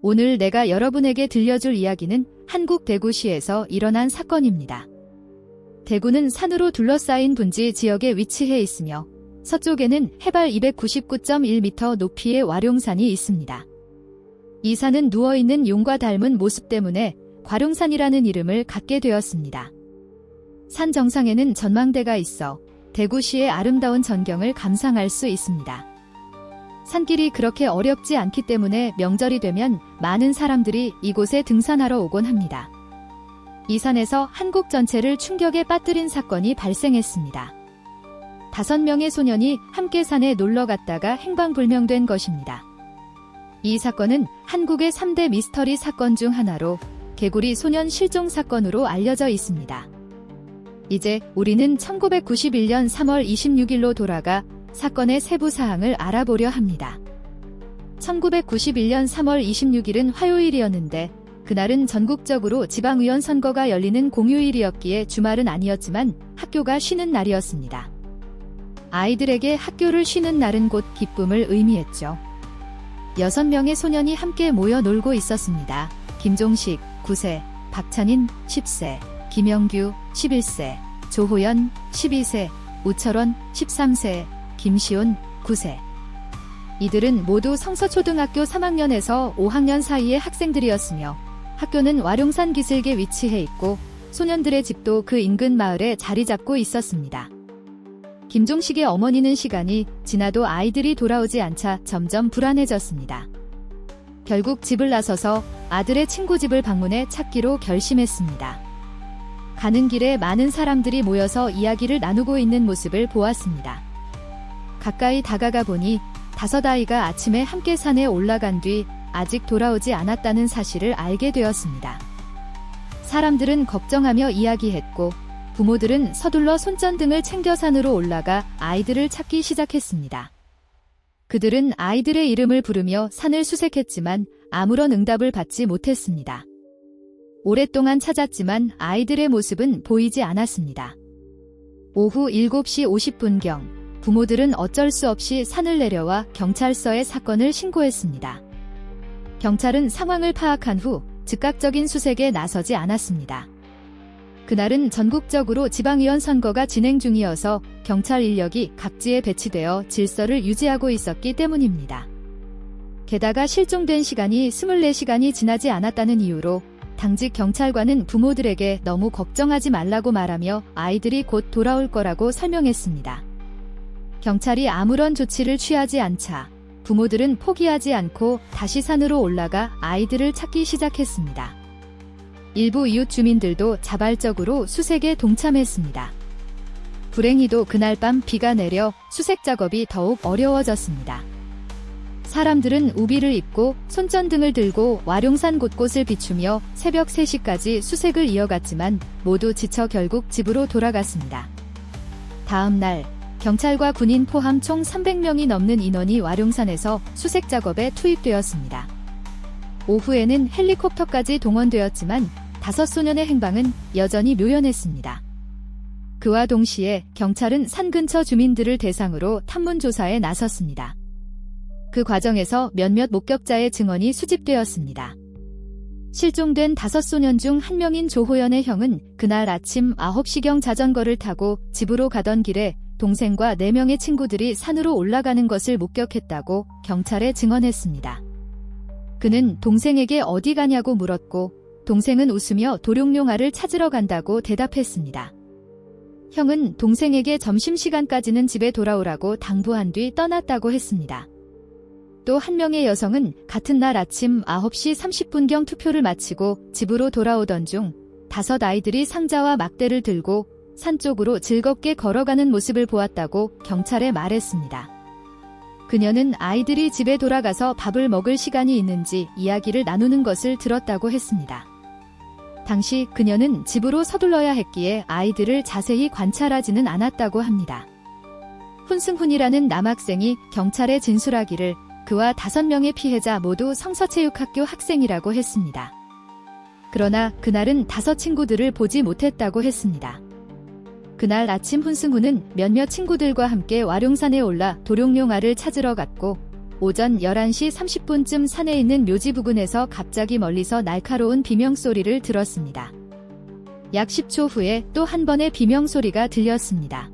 오늘 내가 여러분에게 들려줄 이야기는 한국 대구시에서 일어난 사건입니다. 대구는 산으로 둘러싸인 분지 지역에 위치해 있으며 서쪽에는 해발 299.1m 높이의 와룡산이 있습니다. 이 산은 누워있는 용과 닮은 모습 때문에 과룡산이라는 이름을 갖게 되었습니다. 산 정상에는 전망대가 있어 대구시의 아름다운 전경을 감상할 수 있습니다. 산길이 그렇게 어렵지 않기 때문에 명절이 되면 많은 사람들이 이곳에 등산하러 오곤 합니다. 이 산에서 한국 전체를 충격에 빠뜨린 사건이 발생했습니다. 5명의 소년이 함께 산에 놀러 갔다가 행방불명된 것입니다. 이 사건은 한국의 3대 미스터리 사건 중 하나로 개구리 소년 실종 사건으로 알려져 있습니다. 이제 우리는 1991년 3월 26일로 돌아가 사건의 세부 사항을 알아보려 합니다. 1991년 3월 26일은 화요일이었는데 그날은 전국적으로 지방의원 선거가 열리는 공휴일이었기에 주말은 아니었지만 학교가 쉬는 날이었습니다. 아이들에게 학교를 쉬는 날은 곧 기쁨을 의미했죠. 6명의 소년이 함께 모여 놀고 있었습니다. 김종식, 9세, 박찬인, 10세, 김영규, 11세, 조호연, 12세, 우철원, 13세, 김시온, 9세. 이들은 모두 성서초등학교 3학년에서 5학년 사이의 학생들이었으며 학교는 와룡산 기슭에 위치해 있고 소년들의 집도 그 인근 마을에 자리 잡고 있었습니다. 김종식의 어머니는 시간이 지나도 아이들이 돌아오지 않자 점점 불안해졌습니다. 결국 집을 나서서 아들의 친구 집을 방문해 찾기로 결심했습니다. 가는 길에 많은 사람들이 모여서 이야기를 나누고 있는 모습을 보았습니다. 가까이 다가가 보니 5아이가 아침에 함께 산에 올라간 뒤 아직 돌아오지 않았다는 사실을 알게 되었습니다. 사람들은 걱정하며 이야기했고 부모들은 서둘러 손전등을 챙겨 산으로 올라가 아이들을 찾기 시작했습니다. 그들은 아이들의 이름을 부르며 산을 수색했지만 아무런 응답을 받지 못했습니다. 오랫동안 찾았지만 아이들의 모습은 보이지 않았습니다. 오후 7시 50분경 부모들은 어쩔 수 없이 산을 내려와 경찰서에 사건을 신고했습니다. 경찰은 상황을 파악한 후 즉각적인 수색에 나서지 않았습니다. 그날은 전국적으로 지방의원 선거가 진행 중이어서 경찰 인력이 각지에 배치되어 질서를 유지하고 있었기 때문입니다. 게다가 실종된 시간이 24시간이 지나지 않았다는 이유로 당직 경찰관은 부모들에게 너무 걱정하지 말라고 말하며 아이들이 곧 돌아올 거라고 설명했습니다. 경찰이 아무런 조치를 취하지 않자 부모들은 포기하지 않고 다시 산으로 올라가 아이들을 찾기 시작했습니다. 일부 이웃 주민들도 자발적으로 수색에 동참했습니다. 불행히도 그날 밤 비가 내려 수색 작업이 더욱 어려워졌습니다. 사람들은 우비를 입고 손전등을 들고 와룡산 곳곳을 비추며 새벽 3시까지 수색을 이어갔지만 모두 지쳐 결국 집으로 돌아갔습니다. 다음 날 경찰과 군인 포함 총 300명이 넘는 인원이 와룡산에서 수색 작업에 투입되었습니다. 오후에는 헬리콥터까지 동원되었지만 5소년의 행방은 여전히 묘연했습니다. 그와 동시에 경찰은 산 근처 주민들을 대상으로 탐문 조사에 나섰습니다. 그 과정에서 몇몇 목격자의 증언이 수집되었습니다. 실종된 5소년 중 1명인 조호연의 형은 그날 아침 9시경 자전거를 타고 집으로 가던 길에 동생과 4명의 친구들이 산으로 올라가는 것을 목격했다고 경찰에 증언했습니다. 그는 동생에게 어디 가냐고 물었고 동생은 웃으며 도룡뇽아를 찾으러 간다고 대답했습니다. 형은 동생에게 점심시간까지는 집에 돌아오라고 당부한 뒤 떠났다고 했습니다. 또 1명의 여성은 같은 날 아침 9시 30분경 투표를 마치고 집으로 돌아오던 중 5아이들이 상자와 막대를 들고 산 쪽으로 즐겁게 걸어가는 모습을 보았다고 경찰에 말했습니다. 그녀는 아이들이 집에 돌아가서 밥을 먹을 시간이 있는지 이야기를 나누는 것을 들었다고 했습니다. 당시 그녀는 집으로 서둘러야 했기에 아이들을 자세히 관찰하지는 않았다고 합니다. 훈승훈이라는 남학생이 경찰에 진술하기를 그와 5명의 피해자 모두 성서체육학교 학생이라고 했습니다. 그러나 그날은 5 친구들을 보지 못했다고 했습니다. 그날 아침 훈승훈은 몇몇 친구들과 함께 와룡산에 올라 도룡뇽아를 찾으러 갔고 오전 11시 30분쯤 산에 있는 묘지 부근에서 갑자기 멀리서 날카로운 비명소리를 들었습니다. 약 10초 후에 또 한 번의 비명소리가 들렸습니다.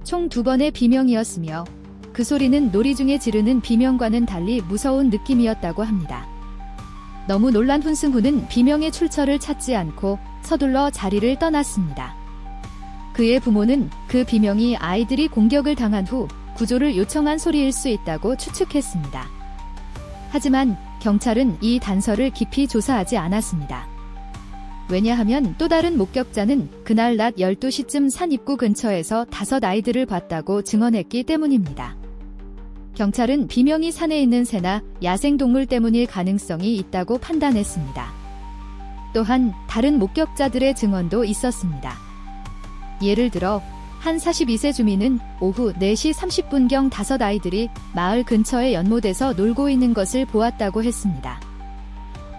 총 2번의 비명이었으며 그 소리는 놀이 중에 지르는 비명과는 달리 무서운 느낌이었다고 합니다. 너무 놀란 훈승구는 비명의 출처를 찾지 않고 서둘러 자리를 떠났습니다. 그의 부모는 그 비명이 아이들이 공격을 당한 후 구조를 요청한 소리일 수 있다고 추측했습니다. 하지만 경찰은 이 단서를 깊이 조사하지 않았습니다. 왜냐하면 또 다른 목격자는 그날 낮 12시쯤 산 입구 근처에서 5 아이들을 봤다고 증언했기 때문입니다. 경찰은 비명이 산에 있는 새나 야생동물 때문일 가능성이 있다고 판단했습니다. 또한 다른 목격자들의 증언도 있었습니다. 예를 들어 한 42세 주민은 오후 4시 30분경 5 아이들이 마을 근처의 연못에서 놀고 있는 것을 보았다고 했습니다.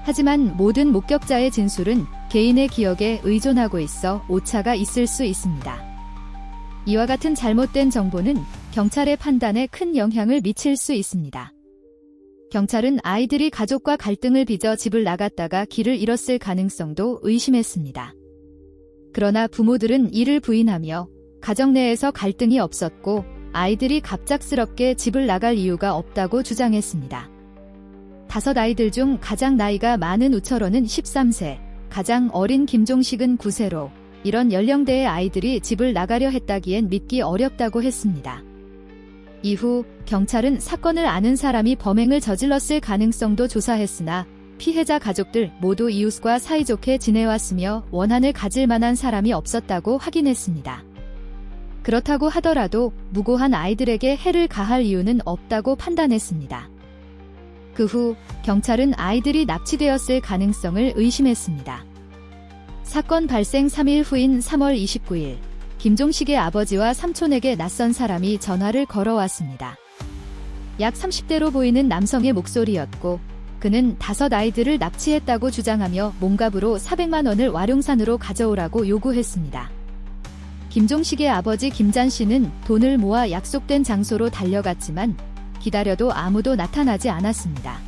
하지만 모든 목격자의 진술은 개인의 기억에 의존하고 있어 오차가 있을 수 있습니다. 이와 같은 잘못된 정보는 경찰의 판단에 큰 영향을 미칠 수 있습니다. 경찰은 아이들이 가족과 갈등을 빚어 집을 나갔다가 길을 잃었을 가능성도 의심했습니다. 그러나 부모들은 이를 부인하며 가정 내에서 갈등이 없었고 아이들이 갑작스럽게 집을 나갈 이유가 없다고 주장했습니다. 5 아이들 중 가장 나이가 많은 우철호는 13세, 가장 어린 김종식은 9세로 이런 연령대의 아이들이 집을 나가려 했다기엔 믿기 어렵다고 했습니다. 이후 경찰은 사건을 아는 사람이 범행을 저질렀을 가능성도 조사했으나 피해자 가족들 모두 이웃과 사이좋게 지내왔으며 원한을 가질 만한 사람이 없었다고 확인했습니다. 그렇다고 하더라도 무고한 아이들에게 해를 가할 이유는 없다고 판단했습니다. 그 후 경찰은 아이들이 납치되었을 가능성을 의심했습니다. 사건 발생 3일 후인 3월 29일, 김종식의 아버지와 삼촌에게 낯선 사람이 전화를 걸어왔습니다. 약 30대로 보이는 남성의 목소리였고 그는 5 아이들을 납치했다고 주장하며 몸값으로 400만 원을 와룡산으로 가져오라고 요구했습니다. 김종식의 아버지 김잔 씨는 돈을 모아 약속된 장소로 달려갔지만 기다려도 아무도 나타나지 않았습니다.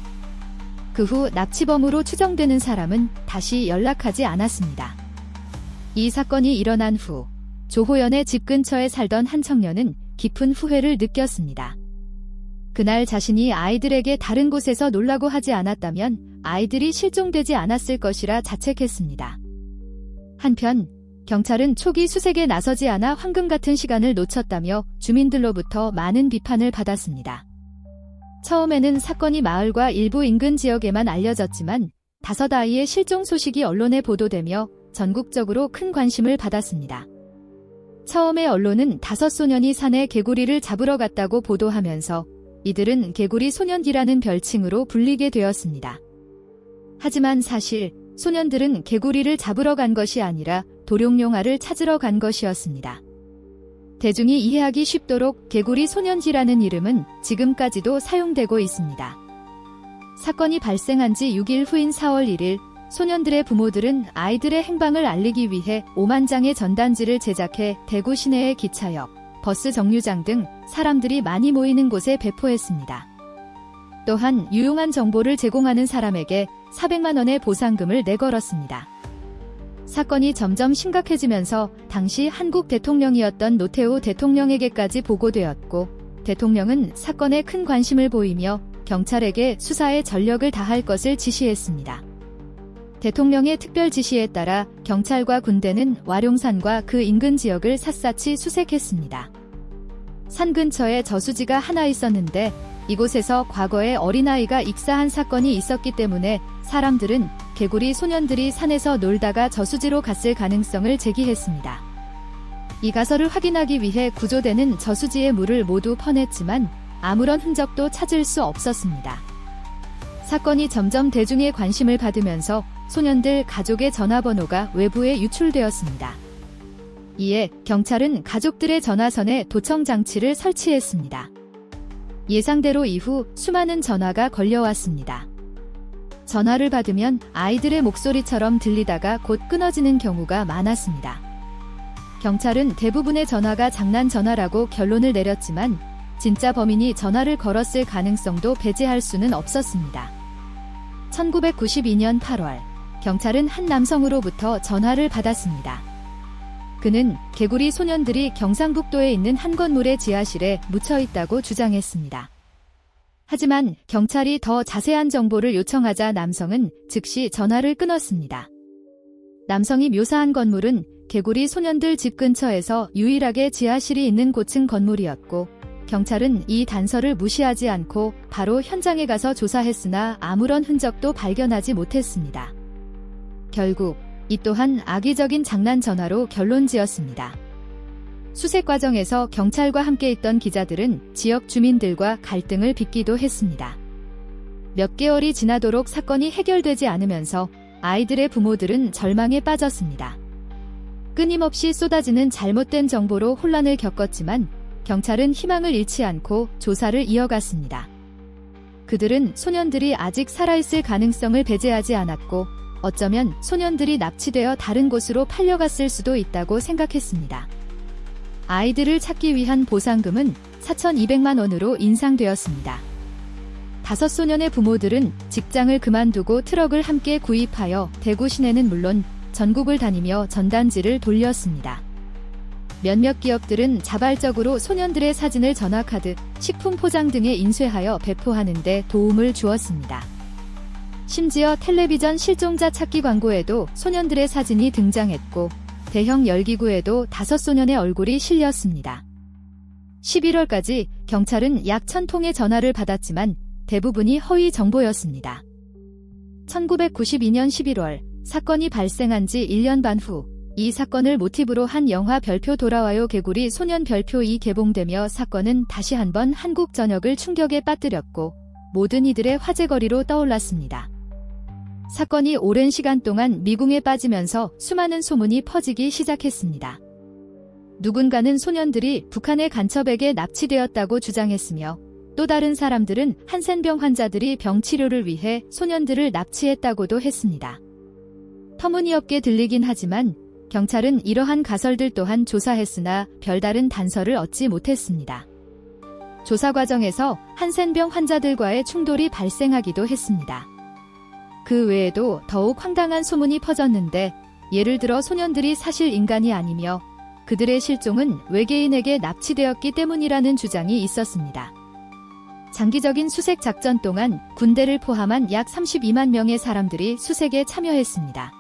그 후 납치범으로 추정되는 사람은 다시 연락하지 않았습니다. 이 사건이 일어난 후 조호연의 집 근처에 살던 한 청년은 깊은 후회를 느꼈습니다. 그날 자신이 아이들에게 다른 곳에서 놀라고 하지 않았다면 아이들이 실종되지 않았을 것이라 자책했습니다. 한편 경찰은 초기 수색에 나서지 않아 황금 같은 시간을 놓쳤다며 주민들로부터 많은 비판을 받았습니다. 처음에는 사건이 마을과 일부 인근 지역에만 알려졌지만 5 아이의 실종 소식이 언론에 보도되며 전국적으로 큰 관심을 받았습니다. 처음에 언론은 5 소년이 산에 개구리를 잡으러 갔다고 보도하면서 이들은 개구리 소년기라는 별칭으로 불리게 되었습니다. 하지만 사실 소년들은 개구리를 잡으러 간 것이 아니라 도룡뇽아를 찾으러 간 것이었습니다. 대중이 이해하기 쉽도록 개구리 소년지라는 이름은 지금까지도 사용되고 있습니다. 사건이 발생한 지 6일 후인 4월 1일, 소년들의 부모들은 아이들의 행방을 알리기 위해 5만 장의 전단지를 제작해 대구 시내의 기차역, 버스 정류장 등 사람들이 많이 모이는 곳에 배포했습니다. 또한 유용한 정보를 제공하는 사람에게 400만 원의 보상금을 내걸었습니다. 사건이 점점 심각해지면서 당시 한국 대통령이었던 노태우 대통령에게까지 보고되었고 대통령은 사건에 큰 관심을 보이며 경찰에게 수사에 전력을 다할 것을 지시했습니다. 대통령의 특별 지시에 따라 경찰과 군대는 와룡산과 그 인근 지역을 샅샅이 수색했습니다. 산 근처에 저수지가 하나 있었는데 이곳에서 과거에 어린아이가 익사한 사건이 있었기 때문에 사람들은 개구리 소년들이 산에서 놀다가 저수지로 갔을 가능성을 제기했습니다. 이 가설을 확인하기 위해 구조대는 저수지의 물을 모두 퍼냈지만 아무런 흔적도 찾을 수 없었습니다. 사건이 점점 대중의 관심을 받으면서 소년들 가족의 전화번호가 외부에 유출되었습니다. 이에 경찰은 가족들의 전화선에 도청 장치를 설치했습니다. 예상대로 이후 수많은 전화가 걸려왔습니다. 전화를 받으면 아이들의 목소리처럼 들리다가 곧 끊어지는 경우가 많았습니다. 경찰은 대부분의 전화가 장난 전화라고 결론을 내렸지만 진짜 범인이 전화를 걸었을 가능성도 배제할 수는 없었습니다. 1992년 8월, 경찰은 한 남성으로부터 전화를 받았습니다. 그는 개구리 소년들이 경상북도에 있는 한 건물의 지하실에 묻혀 있다고 주장했습니다. 하지만 경찰이 더 자세한 정보를 요청하자 남성은 즉시 전화를 끊었습니다. 남성이 묘사한 건물은 개구리 소년들 집 근처에서 유일하게 지하실이 있는 고층 건물이었고, 경찰은 이 단서를 무시하지 않고 바로 현장에 가서 조사했으나 아무런 흔적도 발견하지 못했습니다. 결국 이 또한 악의적인 장난 전화로 결론 지었습니다. 수색 과정에서 경찰과 함께 있던 기자들은 지역 주민들과 갈등을 빚기도 했습니다. 몇 개월이 지나도록 사건이 해결되지 않으면서 아이들의 부모들은 절망에 빠졌습니다. 끊임없이 쏟아지는 잘못된 정보로 혼란을 겪었지만 경찰은 희망을 잃지 않고 조사를 이어갔습니다. 그들은 소년들이 아직 살아있을 가능성을 배제하지 않았고, 어쩌면 소년들이 납치되어 다른 곳으로 팔려갔을 수도 있다고 생각했습니다. 아이들을 찾기 위한 보상금은 4,200만 원으로 인상되었습니다. 5소년의 부모들은 직장을 그만두고 트럭을 함께 구입하여 대구 시내는 물론 전국을 다니며 전단지를 돌렸습니다. 몇몇 기업들은 자발적으로 소년들의 사진을 전화카드, 식품 포장 등에 인쇄하여 배포하는 데 도움을 주었습니다. 심지어 텔레비전 실종자 찾기 광고에도 소년들의 사진이 등장했고, 대형 열기구에도 5소년의 얼굴이 실렸습니다. 11월까지 경찰은 약 1,000통의 전화를 받았지만 대부분이 허위 정보였습니다. 1992년 11월, 사건이 발생한 지 1년 반 후, 이 사건을 모티브로 한 영화 별표 돌아와요 개구리 소년 별표 2 개봉되며 사건은 다시 한번 한국 전역을 충격에 빠뜨렸고, 모든 이들의 화제거리로 떠올랐습니다. 사건이 오랜 시간 동안 미궁에 빠지면서 수많은 소문이 퍼지기 시작했습니다. 누군가는 소년들이 북한의 간첩에게 납치되었다고 주장했으며, 또 다른 사람들은 한센병 환자들이 병 치료를 위해 소년들을 납치했다고도 했습니다. 터무니없게 들리긴 하지만 경찰은 이러한 가설들 또한 조사했으나 별다른 단서를 얻지 못했습니다. 조사 과정에서 한센병 환자들과의 충돌이 발생하기도 했습니다. 그 외에도 더욱 황당한 소문이 퍼졌는데, 예를 들어 소년들이 사실 인간이 아니며 그들의 실종은 외계인에게 납치되었기 때문이라는 주장이 있었습니다. 장기적인 수색 작전 동안 군대를 포함한 약 32만 명의 사람들이 수색에 참여했습니다.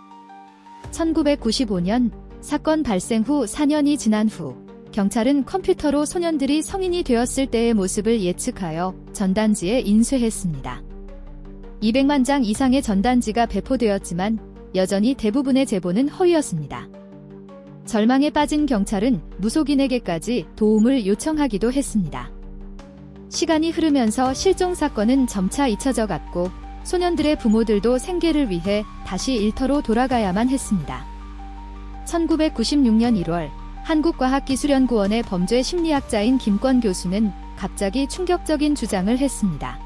1995년 사건 발생 후 4년이 지난 후, 경찰은 컴퓨터로 소년들이 성인이 되었을 때의 모습을 예측하여 전단지에 인쇄했습니다. 200만 장 이상의 전단지가 배포되었지만 여전히 대부분의 제보는 허위였습니다. 절망에 빠진 경찰은 무속인에게까지 도움을 요청하기도 했습니다. 시간이 흐르면서 실종 사건은 점차 잊혀져 갔고, 소년들의 부모들도 생계를 위해 다시 일터로 돌아가야만 했습니다. 1996년 1월, 한국과학기술연구원의 범죄심리학자인 김권 교수는 갑자기 충격적인 주장을 했습니다.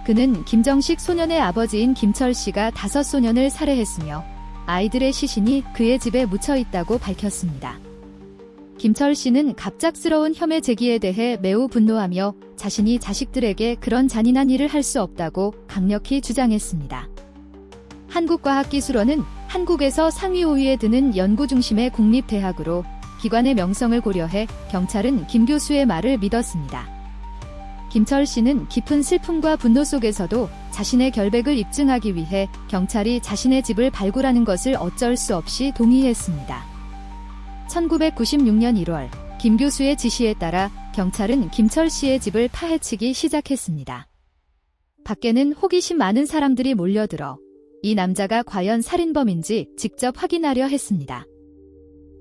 그는 김정식 소년의 아버지인 김철 씨가 5소년을 살해했으며 아이들의 시신이 그의 집에 묻혀 있다고 밝혔습니다. 김철 씨는 갑작스러운 혐의 제기에 대해 매우 분노하며 자신이 자식들에게 그런 잔인한 일을 할 수 없다고 강력히 주장했습니다. 한국과학기술원은 한국에서 상위 5위에 드는 연구 중심의 국립대학으로 기관의 명성을 고려해 경찰은 김 교수의 말을 믿었습니다. 김철 씨는 깊은 슬픔과 분노 속에서도 자신의 결백을 입증하기 위해 경찰이 자신의 집을 발굴하는 것을 어쩔 수 없이 동의했습니다. 1996년 1월, 김 교수의 지시에 따라 경찰은 김철 씨의 집을 파헤치기 시작했습니다. 밖에는 호기심 많은 사람들이 몰려들어 이 남자가 과연 살인범인지 직접 확인하려 했습니다.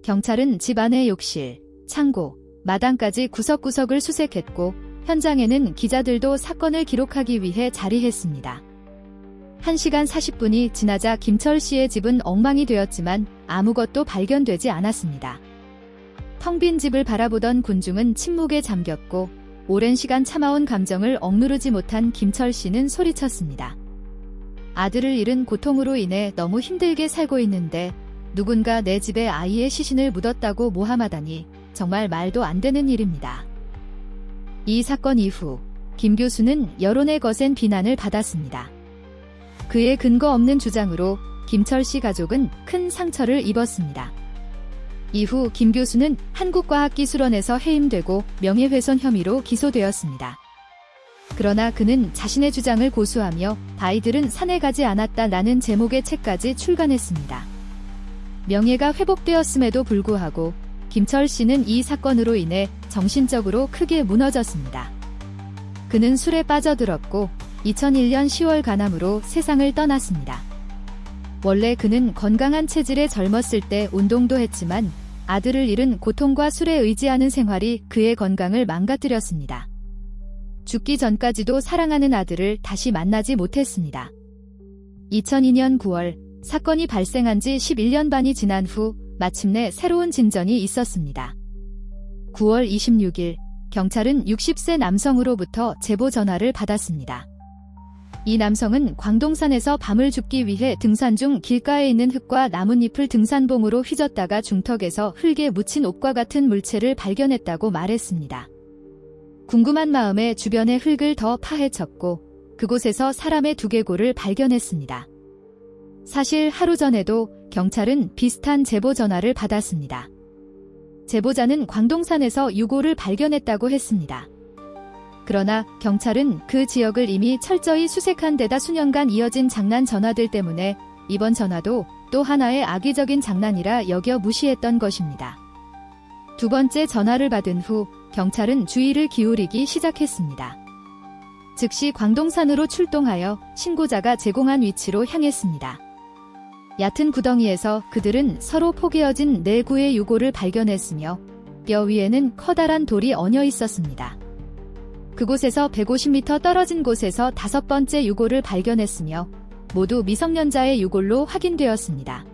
경찰은 집 안의 욕실, 창고, 마당까지 구석구석을 수색했고, 현장에는 기자들도 사건을 기록하기 위해 자리했습니다. 1시간 40분이 지나자 김철 씨의 집은 엉망이 되었지만 아무것도 발견되지 않았습니다. 텅 빈 집을 바라보던 군중은 침묵에 잠겼고, 오랜 시간 참아온 감정을 억누르지 못한 김철 씨는 소리쳤습니다. 아들을 잃은 고통으로 인해 너무 힘들게 살고 있는데 누군가 내 집에 아이의 시신을 묻었다고 모함하다니 정말 말도 안 되는 일입니다. 이 사건 이후 김 교수는 여론의 거센 비난을 받았습니다. 그의 근거 없는 주장으로 김철 씨 가족은 큰 상처를 입었습니다. 이후 김 교수는 한국과학기술원에서 해임되고 명예훼손 혐의로 기소되었습니다. 그러나 그는 자신의 주장을 고수하며 아이들은 산에 가지 않았다라는 제목의 책까지 출간했습니다. 명예가 회복되었음에도 불구하고 김철 씨는 이 사건으로 인해 정신적으로 크게 무너졌습니다. 그는 술에 빠져들었고 2001년 10월 간암으로 세상을 떠났습니다. 원래 그는 건강한 체질에 젊었을 때 운동도 했지만 아들을 잃은 고통과 술에 의지하는 생활이 그의 건강을 망가뜨렸습니다. 죽기 전까지도 사랑하는 아들을 다시 만나지 못했습니다. 2002년 9월 사건이 발생한 지 11년 반이 지난 후 마침내 새로운 진전이 있었습니다. 9월 26일 경찰은 60세 남성으로부터 제보 전화를 받았습니다. 이 남성은 광동산에서 밤을 줍기 위해 등산 중 길가에 있는 흙과 나뭇잎을 등산봉으로 휘젓다가 중턱에서 흙에 묻힌 옷과 같은 물체를 발견했다고 말했습니다. 궁금한 마음에 주변의 흙을 더 파헤쳤고 그곳에서 사람의 두개골을 발견했습니다. 사실 하루 전에도 경찰은 비슷한 제보 전화를 받았습니다. 제보자는 광동산에서 유골을 발견했다고 했습니다. 그러나 경찰은 그 지역을 이미 철저히 수색한 데다 수년간 이어진 장난 전화들 때문에 이번 전화도 또 하나의 악의적인 장난이라 여겨 무시했던 것입니다. 두 번째 전화를 받은 후 경찰은 주의를 기울이기 시작했습니다. 즉시 광동산으로 출동하여 신고자가 제공한 위치로 향했습니다. 얕은 구덩이에서 그들은 서로 포개어진 네 구의 유골을 발견했으며 뼈 위에는 커다란 돌이 얹어 있었습니다. 그곳에서 150m 떨어진 곳에서 다섯 번째 유골을 발견했으며 모두 미성년자의 유골로 확인되었습니다.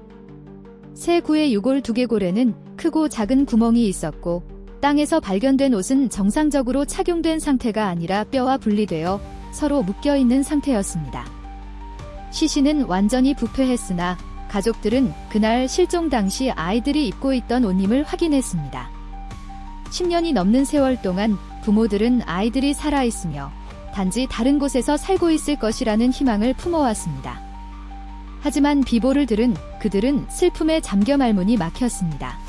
세 구의 유골 두개골에는 크고 작은 구멍이 있었고 땅에서 발견된 옷은 정상적으로 착용된 상태가 아니라 뼈와 분리되어 서로 묶여있는 상태였습니다. 시신은 완전히 부패했으나 가족들은 그날 실종 당시 아이들이 입고 있던 옷임을 확인했습니다. 10년이 넘는 세월 동안 부모들은 아이들이 살아있으며 단지 다른 곳에서 살고 있을 것이라는 희망을 품어왔습니다. 하지만 비보를 들은 그들은 슬픔에 잠겨 말문이 막혔습니다.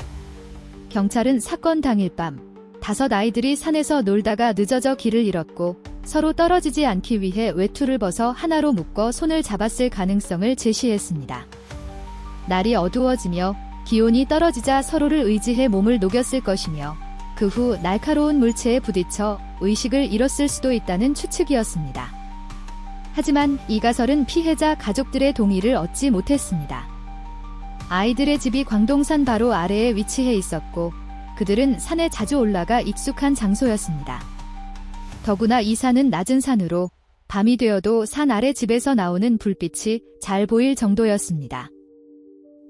경찰은 사건 당일 밤 5 아이들이 산에서 놀다가 늦어져 길을 잃었고 서로 떨어지지 않기 위해 외투를 벗어 하나로 묶어 손을 잡았을 가능성을 제시했습니다. 날이 어두워지며 기온이 떨어지자 서로를 의지해 몸을 녹였을 것이며 그 후 날카로운 물체에 부딪혀 의식을 잃었을 수도 있다는 추측이었습니다. 하지만 이 가설은 피해자 가족들의 동의를 얻지 못했습니다. 아이들의 집이 광동산 바로 아래에 위치해 있었고 그들은 산에 자주 올라가 익숙한 장소였습니다. 더구나 이 산은 낮은 산으로 밤이 되어도 산 아래 집에서 나오는 불빛이 잘 보일 정도였습니다.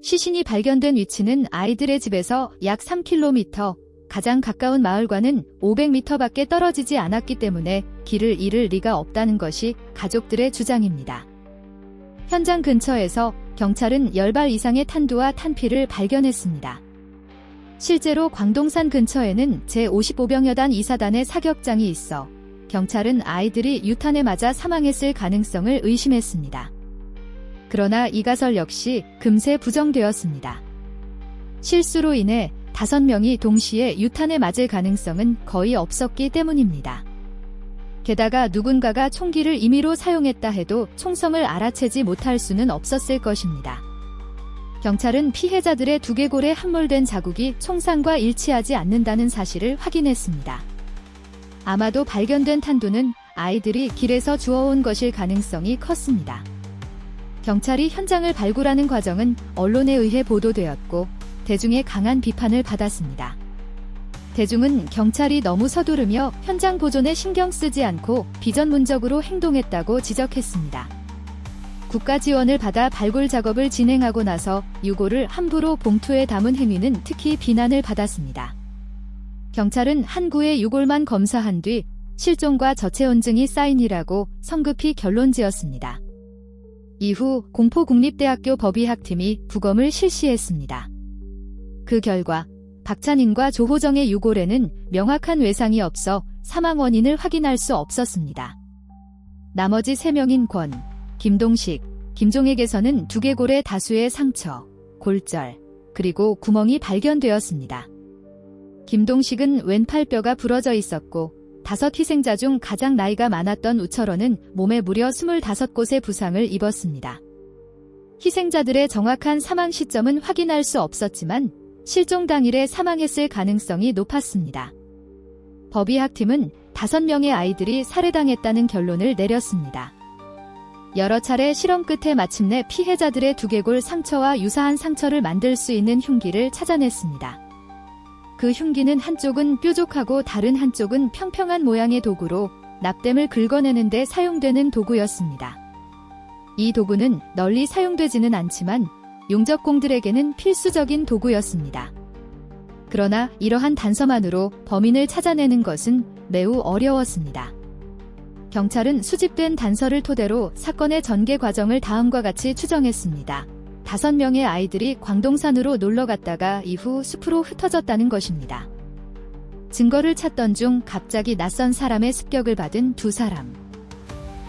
시신이 발견된 위치는 아이들의 집에서 약 3km, 가장 가까운 마을과는 500m밖에 떨어지지 않았기 때문에 길을 잃을 리가 없다는 것이 가족들의 주장입니다. 현장 근처에서 경찰은 10발 이상의 탄두와 탄피를 발견했습니다. 실제로 광동산 근처에는 제55병여단 이사단의 사격장이 있어 경찰은 아이들이 유탄에 맞아 사망했을 가능성을 의심했습니다. 그러나 이 가설 역시 금세 부정되었습니다. 실수로 인해 5명이 동시에 유탄에 맞을 가능성은 거의 없었기 때문입니다. 게다가 누군가가 총기를 임의로 사용했다 해도 총성을 알아채지 못할 수는 없었을 것입니다. 경찰은 피해자들의 두개골에 함몰된 자국이 총상과 일치하지 않는다는 사실을 확인했습니다. 아마도 발견된 탄두는 아이들이 길에서 주워온 것일 가능성이 컸습니다. 경찰이 현장을 발굴하는 과정은 언론에 의해 보도되었고 대중의 강한 비판을 받았습니다. 대중은 경찰이 너무 서두르며 현장 보존에 신경 쓰지 않고 비전문적으로 행동했다고 지적했습니다. 국가 지원을 받아 발굴 작업을 진행하고 나서 유골을 함부로 봉투에 담은 행위는 특히 비난을 받았습니다. 경찰은 한 구의 유골만 검사한 뒤 실종과 저체온 증이 쌓인이라고 성급히 결론지었습니다. 이후 공포국립대학교 법의학팀이 부검을 실시했습니다. 그 결과 박찬인과 조호정의 유골에는 명확한 외상이 없어 사망 원인을 확인할 수 없었습니다. 나머지 3명인 권, 김동식, 김종익에서는 두개골에 다수의 상처, 골절, 그리고 구멍이 발견되었습니다. 김동식은 왼팔뼈가 부러져 있었고 5 희생자 중 가장 나이가 많았던 우철원은 몸에 무려 25곳의 부상을 입었습니다. 희생자들의 정확한 사망 시점은 확인할 수 없었지만 실종 당일에 사망했을 가능성이 높았습니다. 법의학팀은 5명의 아이들이 살해당했다는 결론을 내렸습니다. 여러 차례 실험 끝에 마침내 피해자들의 두개골 상처와 유사한 상처를 만들 수 있는 흉기를 찾아냈습니다. 그 흉기는 한쪽은 뾰족하고 다른 한쪽은 평평한 모양의 도구로 납땜을 긁어내는 데 사용되는 도구였습니다. 이 도구는 널리 사용되지는 않지만 용접공들에게는 필수적인 도구였습니다. 그러나 이러한 단서만으로 범인을 찾아내는 것은 매우 어려웠습니다. 경찰은 수집된 단서를 토대로 사건의 전개 과정을 다음과 같이 추정했습니다. 5명의 아이들이 광동산으로 놀러 갔다가 이후 숲으로 흩어졌다는 것입니다. 증거를 찾던 중 갑자기 낯선 사람의 습격을 받은 2사람.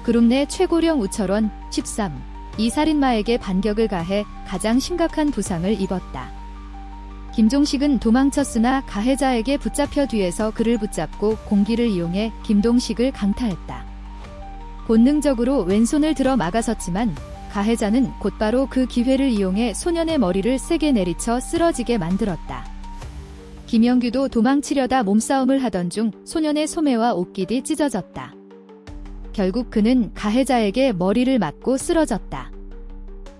그룹 내 최고령 우철원 13, 이 살인마에게 반격을 가해 가장 심각한 부상을 입었다. 김종식은 도망쳤으나 가해자에게 붙잡혀 뒤에서 그를 붙잡고 공기를 이용해 김동식을 강타했다. 본능적으로 왼손을 들어 막아섰지만 가해자는 곧바로 그 기회를 이용해 소년의 머리를 세게 내리쳐 쓰러지게 만들었다. 김영규도 도망치려다 몸싸움을 하던 중 소년의 소매와 옷깃이 찢어졌다. 결국 그는 가해자에게 머리를 맞고 쓰러졌다.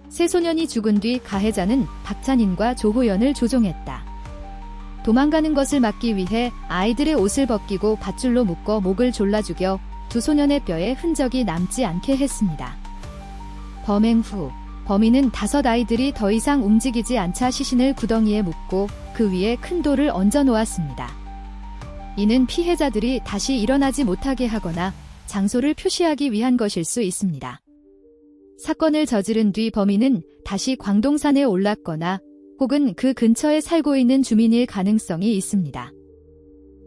세 소년이 죽은 뒤 가해자는 박찬인과 조호연을 조종했다. 도망가는 것을 막기 위해 아이들의 옷을 벗기고 밧줄로 묶어 목을 졸라 죽여 2 소년의 뼈에 흔적이 남지 않게 했습니다. 범행 후 범인은 5 아이들이 더 이상 움직이지 않자 시신을 구덩이에 묻고 그 위에 큰 돌을 얹어 놓았습니다. 이는 피해자들이 다시 일어나지 못하게 하거나 장소를 표시하기 위한 것일 수 있습니다. 사건을 저지른 뒤 범인은 다시 광동산에 올랐거나 혹은 그 근처에 살고 있는 주민일 가능성이 있습니다.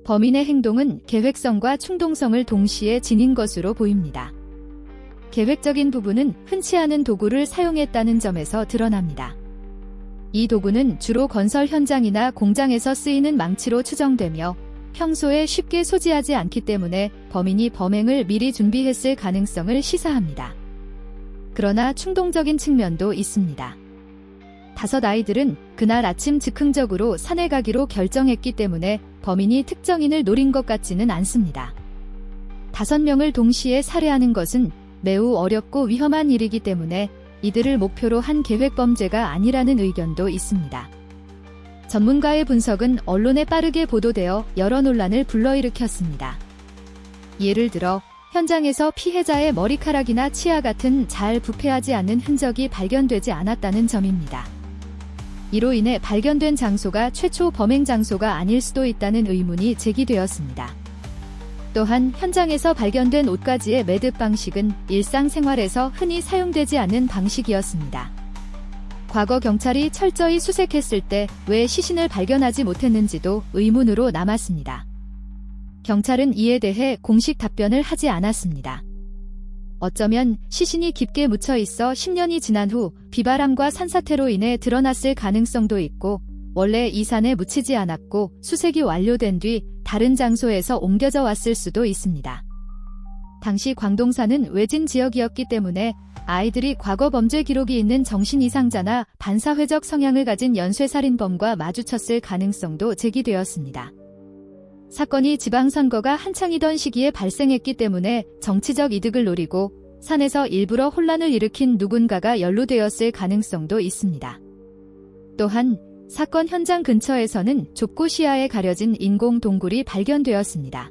범인의 행동은 계획성과 충동성을 동시에 지닌 것으로 보입니다. 계획적인 부분은 흔치 않은 도구를 사용했다는 점에서 드러납니다. 이 도구는 주로 건설 현장이나 공장에서 쓰이는 망치로 추정되며 평소에 쉽게 소지하지 않기 때문에 범인이 범행을 미리 준비했을 가능성을 시사합니다. 그러나 충동적인 측면도 있습니다. 5 아이들은 그날 아침 즉흥적으로 산에 가기로 결정했기 때문에 범인이 특정인을 노린 것 같지는 않습니다. 5명을 동시에 살해하는 것은 매우 어렵고 위험한 일이기 때문에 이들을 목표로 한 계획범죄가 아니라는 의견도 있습니다. 전문가의 분석은 언론에 빠르게 보도되어 여러 논란을 불러일으켰습니다. 예를 들어 현장에서 피해자의 머리카락이나 치아 같은 잘 부패하지 않은 흔적이 발견되지 않았다는 점입니다. 이로 인해 발견된 장소가 최초 범행 장소가 아닐 수도 있다는 의문이 제기되었습니다. 또한 현장에서 발견된 옷가지의 매듭 방식은 일상생활에서 흔히 사용되지 않는 방식이었습니다. 과거 경찰이 철저히 수색했을 때 왜 시신을 발견하지 못했는지도 의문으로 남았습니다. 경찰은 이에 대해 공식 답변을 하지 않았습니다. 어쩌면 시신이 깊게 묻혀 있어 10년이 지난 후 비바람과 산사태로 인해 드러났을 가능성도 있고 원래 이 산에 묻히지 않았고 수색이 완료된 뒤 다른 장소에서 옮겨져 왔을 수도 있습니다. 당시 광동산은 외진 지역이었기 때문에 아이들이 과거 범죄 기록이 있는 정신 이상자나 반사회적 성향을 가진 연쇄살인범과 마주쳤을 가능성도 제기되었습니다. 사건이 지방선거가 한창이던 시기에 발생했기 때문에 정치적 이득을 노리고 산에서 일부러 혼란을 일으킨 누군가가 연루되었을 가능성도 있습니다. 또한 사건 현장 근처에서는 좁고 시야에 가려진 인공 동굴이 발견되었습니다.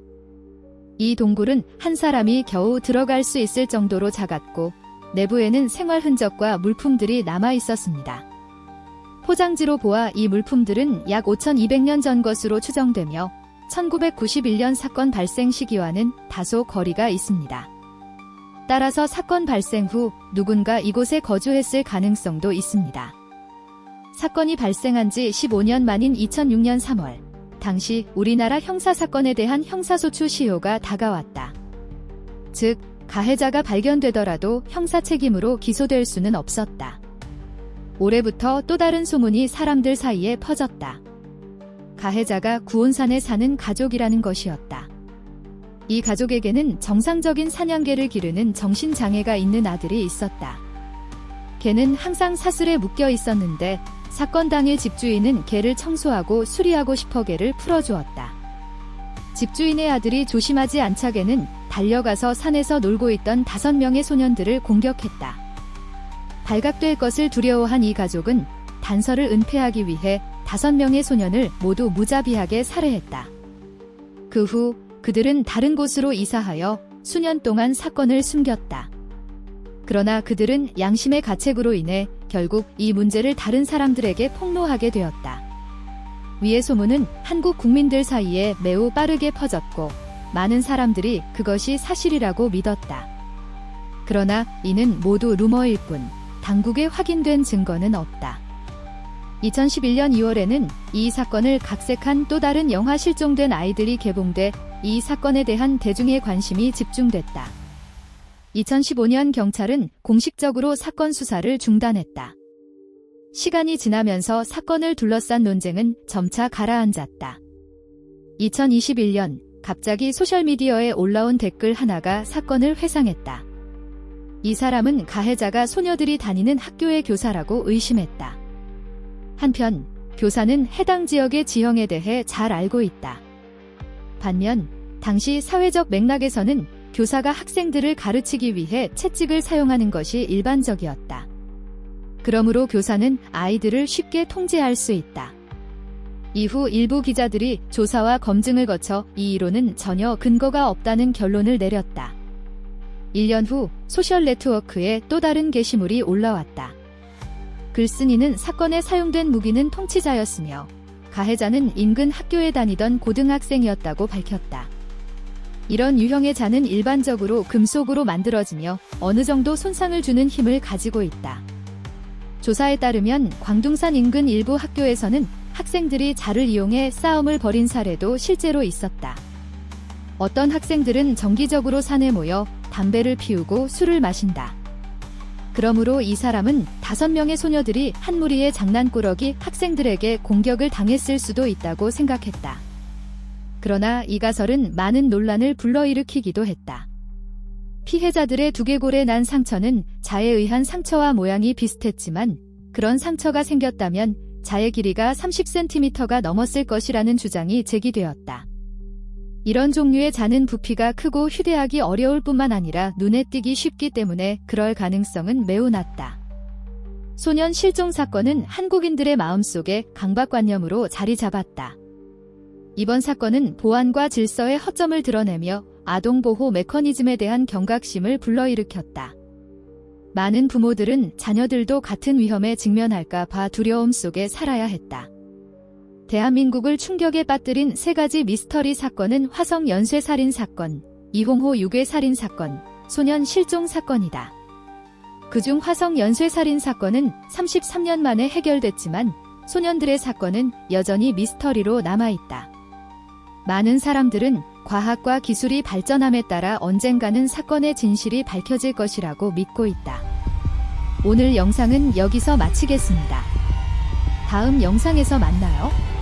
이 동굴은 한 사람이 겨우 들어갈 수 있을 정도로 작았고 내부에는 생활 흔적과 물품들이 남아 있었습니다. 포장지로 보아 이 물품들은 약 5200년 전 것으로 추정되며 1991년 사건 발생 시기와는 다소 거리가 있습니다. 따라서 사건 발생 후 누군가 이곳에 거주했을 가능성도 있습니다. 사건이 발생한 지 15년 만인 2006년 3월, 당시 우리나라 형사사건에 대한 형사소추 시효가 다가왔다. 즉, 가해자가 발견되더라도 형사 책임으로 기소될 수는 없었다. 올해부터 또 다른 소문이 사람들 사이에 퍼졌다. 가해자가 구온산에 사는 가족이라는 것이었다. 이 가족에게는 정상적인 사냥개를 기르는 정신장애가 있는 아들이 있었다. 개는 항상 사슬에 묶여 있었는데 사건 당일 집주인은 개를 청소하고 수리하고 싶어 개를 풀어주었다. 집주인의 아들이 조심하지 않자개는 달려가서 산에서 놀고 있던 5명의 소년들을 공격했다. 발각될 것을 두려워한 이 가족은 단서를 은폐하기 위해 5명의 소년을 모두 무자비하게 살해했다. 그 후 그들은 다른 곳으로 이사하여 수년 동안 사건을 숨겼다. 그러나 그들은 양심의 가책으로 인해 결국 이 문제를 다른 사람들에게 폭로하게 되었다. 위의 소문은 한국 국민들 사이에 매우 빠르게 퍼졌고 많은 사람들이 그것이 사실이라고 믿었다. 그러나 이는 모두 루머일 뿐 당국에 확인된 증거는 없다. 2011년 2월에는 이 사건을 각색한 또 다른 영화 실종된 아이들이 개봉돼 이 사건에 대한 대중의 관심이 집중됐다. 2015년 경찰은 공식적으로 사건 수사를 중단했다. 시간이 지나면서 사건을 둘러싼 논쟁은 점차 가라앉았다. 2021년 갑자기 소셜미디어에 올라온 댓글 하나가 사건을 회상했다. 이 사람은 가해자가 소녀들이 다니는 학교의 교사라고 의심했다. 한편 교사는 해당 지역의 지형에 대해 잘 알고 있다. 반면 당시 사회적 맥락에서는 교사가 학생들을 가르치기 위해 채찍을 사용하는 것이 일반적이었다. 그러므로 교사는 아이들을 쉽게 통제할 수 있다. 이후 일부 기자들이 조사와 검증을 거쳐 이 이론은 전혀 근거가 없다는 결론을 내렸다. 1년 후 소셜 네트워크에 또 다른 게시물이 올라왔다. 글쓴이는 사건에 사용된 무기는 통치자였으며 가해자는 인근 학교에 다니던 고등학생이었다고 밝혔다. 이런 유형의 잔은 일반적으로 금속으로 만들어지며 어느 정도 손상을 주는 힘을 가지고 있다. 조사에 따르면 광둥산 인근 일부 학교에서는 학생들이 잔을 이용해 싸움을 벌인 사례도 실제로 있었다. 어떤 학생들은 정기적으로 산에 모여 담배를 피우고 술을 마신다. 그러므로 이 사람은 5명의 소녀들이 한 무리의 장난꾸러기 학생들에게 공격을 당했을 수도 있다고 생각했다. 그러나 이 가설은 많은 논란을 불러일으키기도 했다. 피해자들의 두개골에 난 상처는 자에 의한 상처와 모양이 비슷했지만 그런 상처가 생겼다면 자의 길이가 30cm가 넘었을 것이라는 주장이 제기되었다. 이런 종류의 잔은 부피가 크고 휴대하기 어려울 뿐만 아니라 눈에 띄기 쉽기 때문에 그럴 가능성은 매우 낮다. 소년 실종 사건은 한국인들의 마음속에 강박관념으로 자리 잡았다. 이번 사건은 보안과 질서의 허점을 드러내며 아동보호 메커니즘에 대한 경각심을 불러일으켰다. 많은 부모들은 자녀들도 같은 위험에 직면할까 봐 두려움 속에 살아야 했다. 대한민국을 충격에 빠뜨린 3가지 미스터리 사건은 화성 연쇄살인 사건, 이홍호 유괴 살인 사건, 소년 실종 사건이다. 그중 화성 연쇄살인 사건은 33년 만에 해결됐지만 소년들의 사건은 여전히 미스터리로 남아있다. 많은 사람들은 과학과 기술이 발전함에 따라 언젠가는 사건의 진실이 밝혀질 것이라고 믿고 있다. 오늘 영상은 여기서 마치겠습니다. 다음 영상에서 만나요.